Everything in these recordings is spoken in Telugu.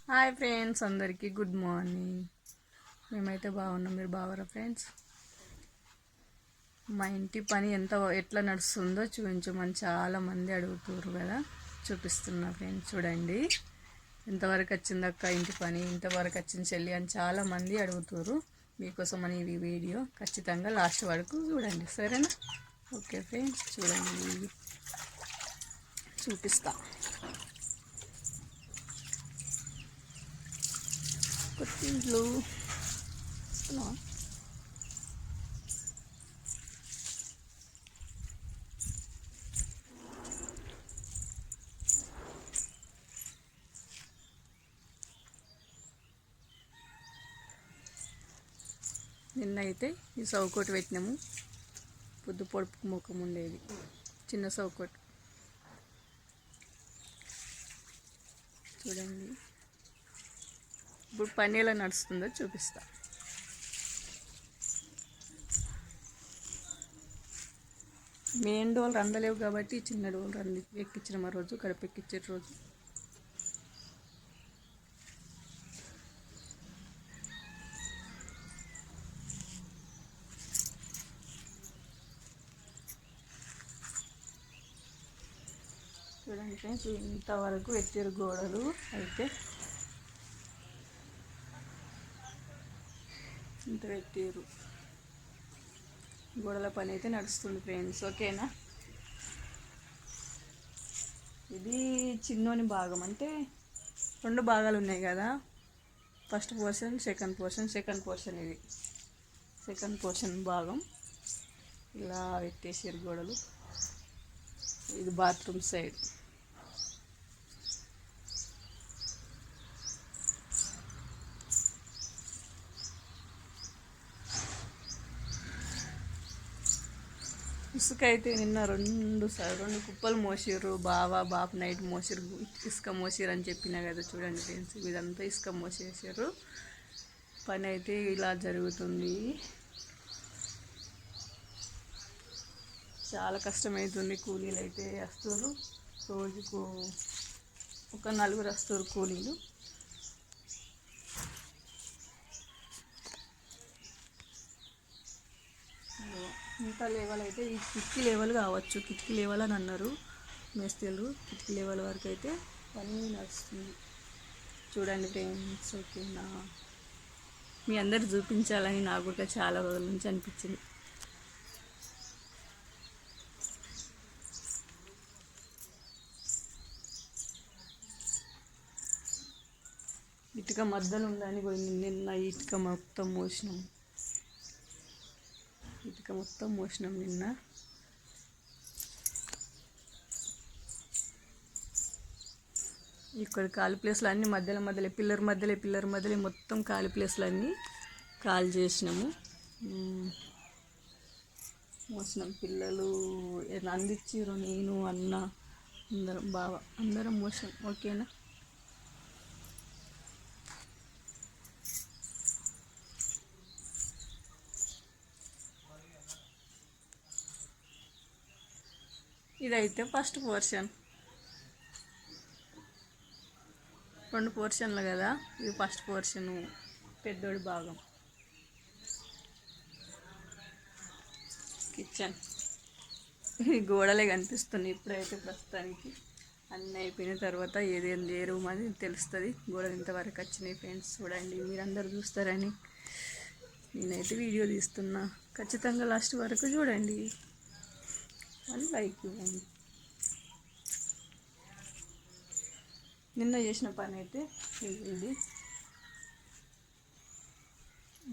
హాయ్ ఫ్రెండ్స్, అందరికీ గుడ్ మార్నింగ్. మేమైతే బాగున్నాం, మీరు బాగున్నారా ఫ్రెండ్స్? మా ఇంటి పని ఎట్లా నడుస్తుందో చూపించమని చాలామంది అడుగుతున్నారు కదా, చూపిస్తున్నా ఫ్రెండ్స్. చూడండి ఎంతవరకు వచ్చింది అక్క ఇంటి పని, ఇంతవరకు వచ్చింది చెల్లి అని చాలామంది అడుగుతున్నారు. మీకోసమని ఈ వీడియో ఖచ్చితంగా లాస్ట్ వరకు చూడండి, సరేనా? ఓకే ఫ్రెండ్స్, చూడండి చూపిస్తా. కొత్తింట్లు నిన్నైతే ఈ సౌకోటి పెట్టినాము. పొద్దు పొడుపు ముఖం ఉండేది, చిన్న సౌకోటి. చూడండి ఇప్పుడు పని ఎలా నడుస్తుందో చూపిస్తా. మెయిన్ డోలు రందలేవు కాబట్టి చిన్న డోలు రంది ఎక్కించిన రోజు, గడప ఎక్కించే రోజు. చూడండి ఫ్రెండ్స్, ఇంతవరకు ఎత్తిరు గోడలు అయితే ఇంత పెట్టారు. గోడల పని అయితే నడుస్తుంది ఫ్రెండ్స్, ఓకేనా? ఇది చిన్నోని భాగం, అంటే 2 భాగాలు ఉన్నాయి కదా, ఫస్ట్ పోర్షన్ సెకండ్ పోర్షన్ ఇది సెకండ్ పోర్షన్ భాగం. ఇలా పెట్టేసారు గోడలు. ఇది బాత్రూమ్ సైడ్. ఇసుక అయితే నిన్న 2 కుప్పలు మోసిర్రు. బాపు నైట్ మోసిరు, ఇసుక మోసిరు అని చెప్పినా కదా. చూడండి ఫ్రెండ్స్, ఇదంతా ఇసుక మోసేసారు. పని అయితే ఇలా జరుగుతుంది. చాలా కష్టమవుతుంది. కూలీలు అయితే వస్తారు, రోజుకు ఒక 4 వస్తారు కూలీలు. ఇంకా లెవెల్ అయితే ఈ కిటికీ లెవెల్ కావచ్చు, కిటికీ లెవెల్ అని అన్నారు మేస్త్రీలు. కిటికీ లెవెల్ వరకు అయితే పని నడుస్తుంది. చూడండి ఫ్రెండ్స్, ఓకేనా? మీ అందరు చూపించాలని నాకు కూడా చాలా రోజుల నుంచి అనిపించింది. ఇటుక మధ్యలో ఉందని నిన్న ఇటుక మొత్తం మోసినాం నిన్న. ఇక్కడ ఖాళీ ప్లేస్లు అన్నీ మధ్యలో పిల్లర్ మధ్యలో మొత్తం ఖాళీ ప్లేస్లు అన్నీ ఖాళీ చేసినాము. మోసినాం. పిల్లలు అందించారు, నేను అన్న అందరం మోసాం, ఓకేనా? ఇదైతే ఫస్ట్ పోర్షన్, 2 పోర్షన్లు కదా. ఇది ఫస్ట్ పోర్షను, పెద్దోడి భాగం. కిచెన్. ఈ గోడలే కనిపిస్తుంది ఇప్పుడైతే ప్రస్తుతానికి. అన్నీ అయిపోయిన తర్వాత ఏ రూమ్ అని తెలుస్తుంది. గోడలు ఇంతవరకు వచ్చినాయి ఫ్రెండ్స్. చూడండి, మీరందరూ చూస్తారని నేనైతే వీడియో తీస్తున్నా. ఖచ్చితంగా లాస్ట్ వరకు చూడండి అని లైక్ ఇవ్వండి. నిన్న చేసిన పని అయితే ఇది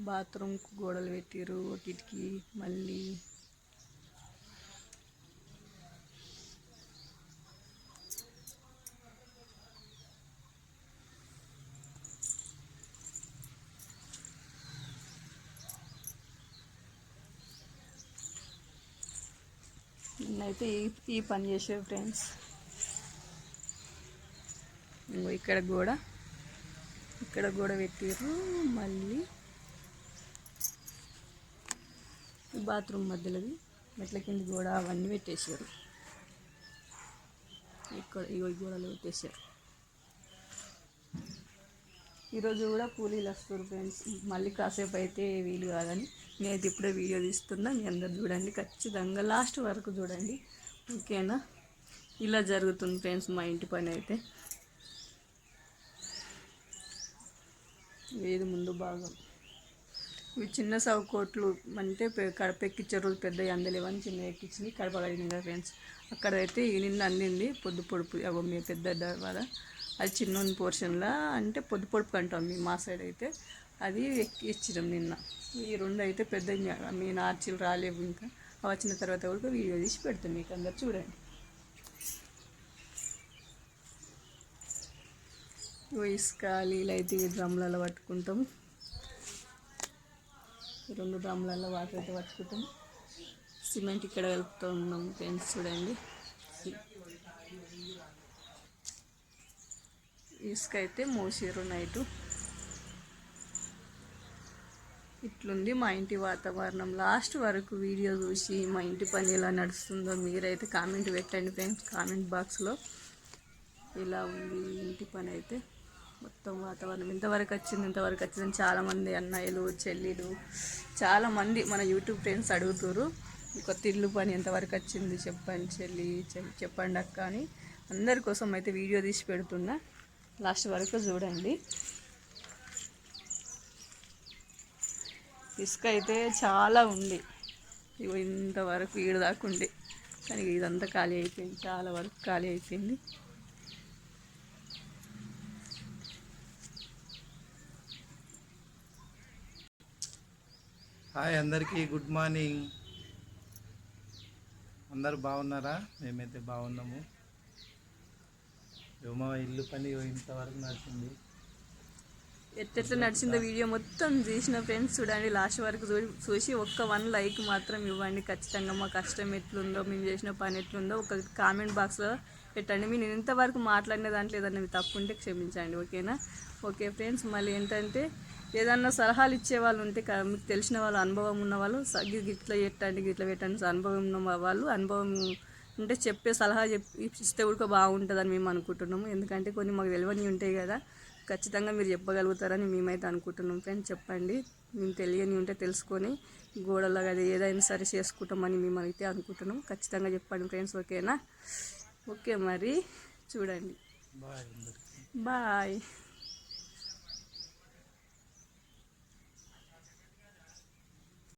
బాత్రూమ్కు గోడలు పెట్టిరు, కిటికీ. మళ్ళీ నిన్నైతే ఈ పని చేసారు ఫ్రెండ్స్. ఇక్కడ గోడ పెట్టిర్రు. మళ్ళీ బాత్రూమ్ మధ్యలోది మెట్ల కింద గోడ అవన్నీ పెట్టేశారు. ఇక్కడ ఈ గోడలు పెట్టేశారు. ఈరోజు కూడా కూలీలు వస్తారు ఫ్రెండ్స్. మళ్ళీ కాసేపు అయితే వీలు కాదని నేనైతే ఇప్పుడే వీడియో తీస్తున్నా. మీ అందరు చూడండి, ఖచ్చితంగా లాస్ట్ వరకు చూడండి, ఓకేనా? ఇలా జరుగుతుంది ఫ్రెండ్స్ మా ఇంటి పని అయితే. ఏది ముందు భాగం ఇవి చిన్న సౌకోట్లు అంటే కడప ఎక్కించే రోజు పెద్ద అందలేవని చిన్న ఎక్కించింది, కడప కడిగింది కదా ఫ్రెండ్స్. అక్కడైతే నిన్న అందింది పొద్దు పొడుపు మీ పెద్ద వాళ్ళ, అది చిన్న పోర్షన్లా అంటే పొద్దు పొడుపు అంటాం మా సైడ్ అయితే. అది ఎక్కించడం నిన్న. ఈ రెండు అయితే పెద్ద మీ నార్చీలు రాలేవు, ఇంకా వచ్చిన తర్వాత కూడా వీడియో తీసి పెడతాం మీకు అందరు చూడండి. ఇసుక నీళ్ళు అయితే ఈ డ్రమ్లలో పట్టుకుంటాము, 2 డ్రమ్లలో వాటర్ అయితే పట్టుకుంటాం. సిమెంట్ ఇక్కడ కలుపుతూ ఉన్నాం ఫ్రెండ్స్, చూడండి. ఇసుక అయితే మోసారు నైటు. ఇట్లుంది మా ఇంటి వాతావరణం. లాస్ట్ వరకు వీడియో చూసి మా ఇంటి పని ఎలా నడుస్తుందో మీరైతే కామెంట్ పెట్టండి ఫ్రెండ్స్, కామెంట్ బాక్స్లో. ఇలా ఉంది ఇంటి పని అయితే. మొత్తం వాతావరణం ఇంతవరకు వచ్చిందని చాలామంది అన్నయ్యలు చెల్లిలు చాలామంది మన యూట్యూబ్ ఫ్రెండ్స్ అడుగుతారు, కొత్త ఇల్లు పని ఎంతవరకు వచ్చింది చెప్పండి చెల్లి, చెప్పండి అక్క అని. అందరి కోసం అయితే వీడియో తీసి పెడుతున్నా, లాస్ట్ వరకు చూడండి. ఇసుక అయితే చాలా ఉంది, ఇగో ఇంతవరకు ఈడు దాకా ఉండే, కానీ ఇదంతా ఖాళీ అయిపోయింది, చాలా వరకు ఖాళీ అయిపోయింది. హాయ్ అందరికీ, గుడ్ మార్నింగ్. అందరు బాగున్నారా? మేమైతే బాగున్నాము. మా ఇల్లు పని ఇంతవరకు నడిచింది. ఎట్లా నడిచిందో వీడియో మొత్తం తీసిన ఫ్రెండ్స్ చూడండి, లాస్ట్ వరకు చూసి ఒక్క 1 లైక్ మాత్రం ఇవ్వండి ఖచ్చితంగా. మా కష్టం ఎట్లుందో, మేము చేసిన పని ఎట్లుందో ఒక కామెంట్ బాక్స్లో పెట్టండి. నేను ఇంతవరకు మాట్లాడిన దాంట్లో ఏదన్నా తప్పు ఉంటే క్షమించండి, ఓకేనా? ఓకే ఫ్రెండ్స్, మళ్ళీ ఏంటంటే ఏదన్నా సలహాలు ఇచ్చే వాళ్ళు ఉంటే మీకు తెలిసిన వాళ్ళు, అనుభవం ఉన్న వాళ్ళు, గిట్లా పెట్టండి అనుభవం ఉన్న వాళ్ళు, అనుభవం అంటే చెప్పే సలహా ఇస్తే కూడా బాగుంటుందని మేము అనుకుంటున్నాము. ఎందుకంటే కొన్ని మాకు తెలియని ఉంటాయి కదా, ఖచ్చితంగా మీరు చెప్పగలుగుతారని మేమైతే అనుకుంటున్నాం ఫ్రెండ్స్. చెప్పండి, మేము తెలియని ఉంటే తెలుసుకొని గోడలో అది ఏదైనా సరే చేసుకుంటామని మేము అయితే అనుకుంటున్నాం. ఖచ్చితంగా చెప్పండి ఫ్రెండ్స్, ఓకేనా? ఓకే మరి చూడండి, బాయ్.